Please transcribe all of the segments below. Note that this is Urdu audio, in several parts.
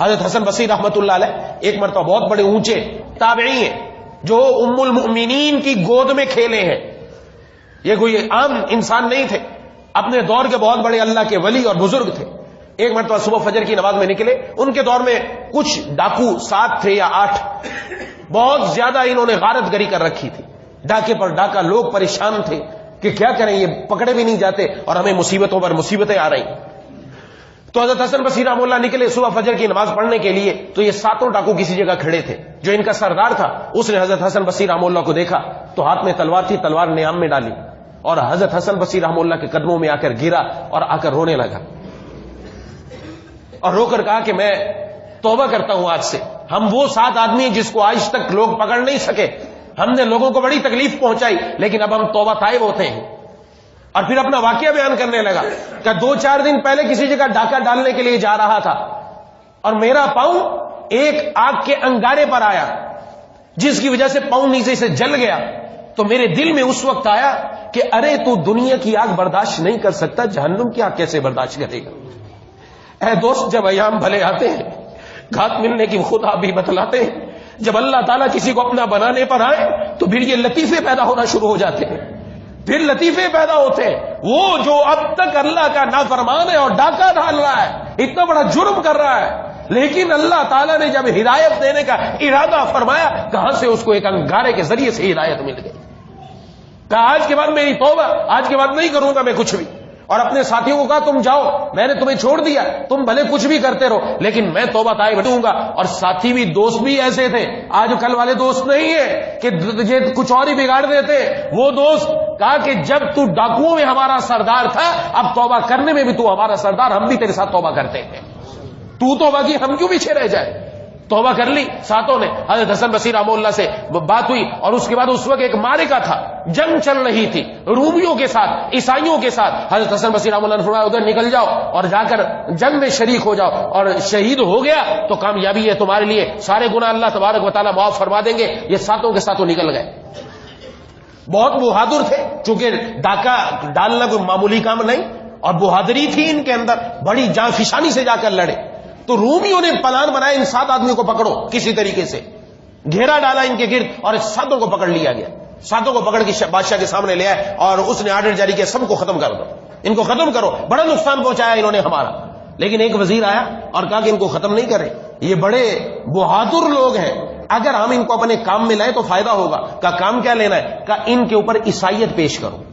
حضرت حسن بصری رحمۃ اللہ علیہ ایک مرتبہ بہت بڑے اونچے تابعی ہیں جو ام المؤمنین کی گود میں کھیلے ہیں. یہ کوئی عام انسان نہیں تھے، اپنے دور کے بہت بڑے اللہ کے ولی اور بزرگ تھے. ایک مرتبہ صبح فجر کی نماز میں نکلے. ان کے دور میں کچھ ڈاکو 7 تھے یا 8، بہت زیادہ انہوں نے غارت گری کر رکھی تھی، ڈاکے پر ڈاکہ. لوگ پریشان تھے کہ کیا کریں، یہ پکڑے بھی نہیں جاتے اور ہمیں مصیبتوں پر مصیبتیں آ رہی. تو حضرت حسن بصری رحمۃ اللہ نکلے صبح فجر کی نماز پڑھنے کے لیے. تو یہ 7 ڈاکو کسی جگہ کھڑے تھے. جو ان کا سردار تھا اس نے حضرت حسن بصری رحمۃ اللہ کو دیکھا تو ہاتھ میں تلوار تھی، تلوار نیام میں ڈالی اور حضرت حسن بصری رحمۃ اللہ کے قدموں میں آ کر گرا اور آ کر رونے لگا اور رو کر کہا کہ میں توبہ کرتا ہوں آج سے. ہم وہ 7 آدمی جس کو آج تک لوگ پکڑ نہیں سکے، ہم نے لوگوں کو بڑی تکلیف پہنچائی، لیکن اب ہم توبہ طائب ہوتے ہیں. اور پھر اپنا واقعہ بیان کرنے لگا کہ 2-4 دن پہلے کسی جگہ ڈاکہ ڈالنے کے لیے جا رہا تھا اور میرا پاؤں ایک آگ کے انگارے پر آیا جس کی وجہ سے پاؤں نیچے سے جل گیا. تو میرے دل میں اس وقت آیا کہ ارے تو دنیا کی آگ برداشت نہیں کر سکتا، جہنم کی آگ کیسے برداشت کرے گا. اے دوست، جب ایام بھلے آتے ہیں، گھات ملنے کی خود آپ بھی بتلاتے ہیں، جب اللہ تعالیٰ کسی کو اپنا بنانے پر آئے تو پھر یہ لطیفے پیدا ہونا شروع ہو جاتے ہیں. پھر لطیفے پیدا ہوتے ہیں. وہ جو اب تک اللہ کا نافرمان ہے اور ڈاکہ ڈال رہا ہے، اتنا بڑا جرم کر رہا ہے، لیکن اللہ تعالیٰ نے جب ہدایت دینے کا ارادہ فرمایا، کہاں سے اس کو ایک انگارے کے ذریعے سے ہدایت مل گئی. کہا آج کے بعد میری توبہ، آج کے بعد نہیں کروں گا میں کچھ بھی. اور اپنے ساتھیوں کو کہا تم جاؤ، میں نے تمہیں چھوڑ دیا، تم بھلے کچھ بھی کرتے رہو لیکن میں توبہ طائب ہوں گا. اور ساتھی بھی، دوست بھی ایسے تھے، آج کل والے دوست نہیں ہے کہ تجھے کچھ اور ہی بگاڑ دیتے. وہ دوست کہا کہ جب تو ڈاکوؤں میں ہمارا سردار تھا، اب توبہ کرنے میں بھی تو ہمارا سردار، ہم بھی تیرے ساتھ توبہ کرتے ہیں. تو توبہ کی، ہم کیوں پیچھے رہ جائے. توبہ کر لی ساتوں نے. حضرت حسن بصری رحمہ اللہ سے بات ہوئی اور اس کے بعد اس وقت ایک معرکہ تھا، جنگ چل رہی تھی رومیوں کے ساتھ، عیسائیوں کے ساتھ. حضرت حسن بصری رحمہ اللہ نے فرمایا ادھر نکل جاؤ اور جا کر جنگ میں شریک ہو جاؤ، اور شہید ہو گیا تو کامیابی ہے تمہارے لیے، سارے گناہ اللہ تبارک و تعالیٰ معاف فرما دیں گے. یہ ساتوں کے ساتوں نکل گئے. بہت بہادر تھے، چونکہ ڈاکہ ڈالنا کوئی معمولی کام نہیں، اور بہادری تھی ان کے اندر، بڑی جاں فشانی سے جا کر لڑے. تو رومیوں نے پلان بنایا ان 7 آدمیوں کو پکڑو، کسی طریقے سے گھیرا ڈالا ان کے گرد اور 7 کو پکڑ لیا گیا. 7 کو پکڑ کے بادشاہ کے سامنے لے آئے اور اس نے آرڈر جاری کیا سب کو ختم کر دو، ان کو ختم کرو، بڑا نقصان پہنچایا انہوں نے ہمارا. لیکن ایک وزیر آیا اور کہا کہ ان کو ختم نہیں کریں، یہ بڑے بہادر لوگ ہیں، اگر ہم ان کو اپنے کام میں لائیں تو فائدہ ہوگا. کہا کام کیا لینا ہے؟ کہا ان کے اوپر عیسائیت پیش کرو،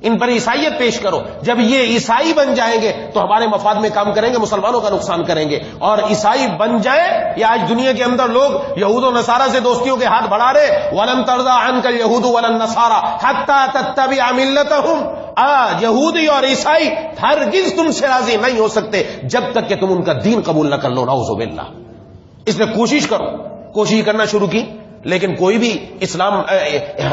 ان پر عیسائیت پیش کرو. جب یہ عیسائی بن جائیں گے تو ہمارے مفاد میں کام کریں گے، مسلمانوں کا نقصان کریں گے. اور عیسائی بن جائے، یا آج دنیا کے اندر لوگ یہود و نصارہ سے دوستیوں کے ہاتھ بڑھا رہے، وَلَن تَرْضَىٰ عَنْكَ الْيَهُودُ وَلَا النَّصَارَىٰ حَتَّىٰ تَتَّبِعَ مِلَّتَهُمْ. آج یہودی اور عیسائی ہرگز تم سے راضی نہیں ہو سکتے جب تک کہ تم ان کا دین قبول نہ کر لو. نعوذ باللہ. اس لیے کوشش کرو. کوشش کرنا شروع کی، لیکن کوئی بھی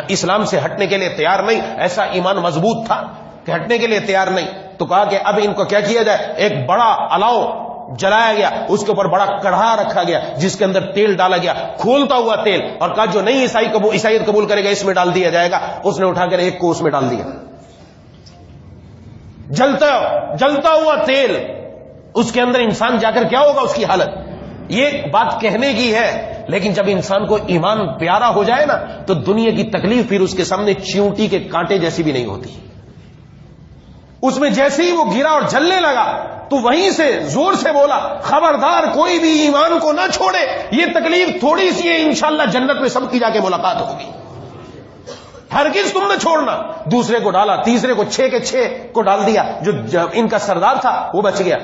اسلام سے ہٹنے کے لیے تیار نہیں. ایسا ایمان مضبوط تھا کہ ہٹنے کے لیے تیار نہیں. تو کہا کہ اب ان کو کیا کیا جائے. ایک بڑا الاؤ جلایا گیا، اس کے اوپر بڑا کڑھا رکھا گیا جس کے اندر تیل ڈالا گیا، کھولتا ہوا تیل، اور کہا جو نہیں عیسائیت قبول کرے گا اس میں ڈال دیا جائے گا. اس نے اٹھا کر ایک کو اس میں ڈال دیا. جلتا ہوا تیل، اس کے اندر انسان جا کر کیا ہوگا اس کی حالت. یہ بات کہنے کی ہے، لیکن جب انسان کو ایمان پیارا ہو جائے نا تو دنیا کی تکلیف پھر اس کے سامنے چیونٹی کے کانٹے جیسی بھی نہیں ہوتی. اس میں جیسے ہی وہ گرا اور جلنے لگا تو وہیں سے زور سے بولا خبردار کوئی بھی ایمان کو نہ چھوڑے، یہ تکلیف تھوڑی سی ہے، انشاءاللہ جنت میں سب کی جا کے ملاقات ہوگی، ہرگز تم نہ چھوڑنا. دوسرے کو ڈالا، تیسرے کو، 6 کے 6 کو ڈال دیا. جو ان کا سردار تھا وہ بچ گیا،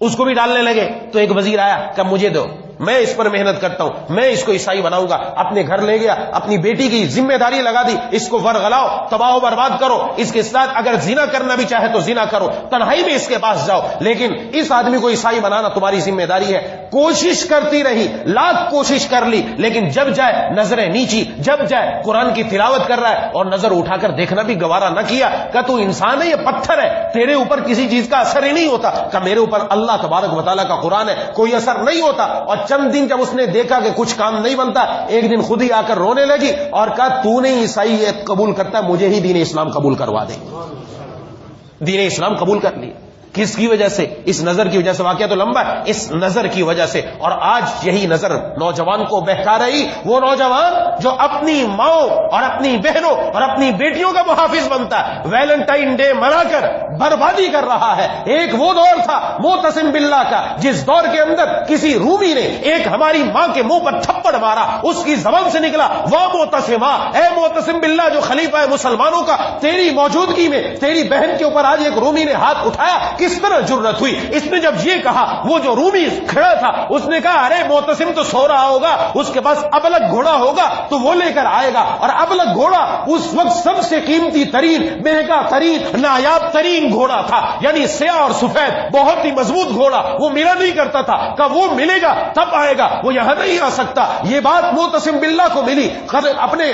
اس کو بھی ڈالنے لگے. تو ایک وزیر آیا کہ مجھے دو، میں اس پر محنت کرتا ہوں، میں اس کو عیسائی بناؤں گا. اپنے گھر لے گیا، اپنی بیٹی کی ذمہ داری لگا دی، اس کو ورغلاؤ، تباہ و برباد کرو، اس کے ساتھ اگر زنا کرنا بھی چاہے تو زنا کرو، تنہائی میں اس کے پاس جاؤ، لیکن اس آدمی کو عیسائی بنانا تمہاری ذمہ داری ہے. کوشش کرتی رہی، لاکھ کوشش کر لی، لیکن جب جائے نظریں نیچی، جب جائے قرآن کی تلاوت کر رہا ہے اور نظر اٹھا کر دیکھنا بھی گوارا نہ کیا. کہ تو انسان ہے یا پتھر ہے، تیرے اوپر کسی چیز کا اثر ہی نہیں ہوتا. کہ میرے اوپر اللہ تبارک و تعالیٰ کا قرآن ہے، کوئی اثر نہیں ہوتا. اور چند دن جب اس نے دیکھا کہ کچھ کام نہیں بنتا، ایک دن خود ہی آ کر رونے لگی اور کہا تو نے عیسائیت قبول کرتا، مجھے ہی دین اسلام قبول کروا دے. دین اسلام قبول کر لیا. کس کی وجہ سے؟ اس نظر کی وجہ سے. واقعہ تو لمبا ہے. اس نظر کی وجہ سے. اور آج یہی نظر نوجوان کو بہکا رہی. وہ نوجوان جو اپنی ماؤں اور اپنی بہنوں اور اپنی بیٹیوں کا محافظ بنتا ہے، ویلنٹائن ڈے منا کر بربادی کر رہا ہے. ایک وہ دور تھا معتصم باللہ کا، جس دور کے اندر کسی رومی نے ایک ہماری ماں کے منہ پر تھپڑ مارا. اس کی زبان سے نکلا وہ معتصمہ، اے معتصم باللہ جو خلیفہ ہے مسلمانوں کا، تیری موجودگی میں تیری بہن کے اوپر آج ایک رومی نے ہاتھ اٹھایا. کس طرح جرت ہوئی؟ اس نے جب یہ کہا، وہ جو رومی کھڑا تھا اس نے کہا ارے معتصم تو سو رہا ہوگا، اس کے پاس ابلک گھوڑا ہوگا تو وہ لے کر آئے گا. اور ابلک گھوڑا اس وقت سب سے قیمتی ترین، مہنگا ترین، نایاب ترین گھوڑا تھا. یعنی سیاہ اور سفید بہت ہی مضبوط گھوڑا، وہ ملا نہیں کرتا تھا. کہ وہ ملے گا تب آئے گا، وہ یہاں نہیں آ سکتا. یہ بات معتصم باللہ کو ملی، اپنے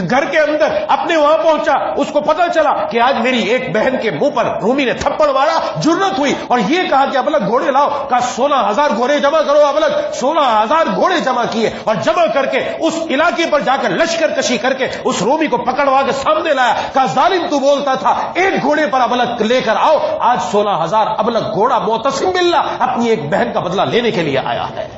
گھر کے اندر اپنے وہاں پہنچا. اس کو پتا چلا کہ آج میری ایک بہن کے منہ پر رومی نے تھپڑ مارا. جرت ہوئی اور یہ کہا کہ ابلک گھوڑے لاؤ. کہا 16,000 گھوڑے جمع کرو. ابلک 16,000 گھوڑے جمع کیے اور جمع کر کے اس علاقے پر جا کر لشکر کشی کر کے اس رومی کو پکڑوا کے سامنے لایا. کہا ظالم تو بولتا تھا ایک گھوڑے پر ابلک لے کر آؤ، آج 16,000 ابلک گھوڑا معتصم باللہ اپنی ایک بہن کا بدلہ لینے کے لیے آیا ہے.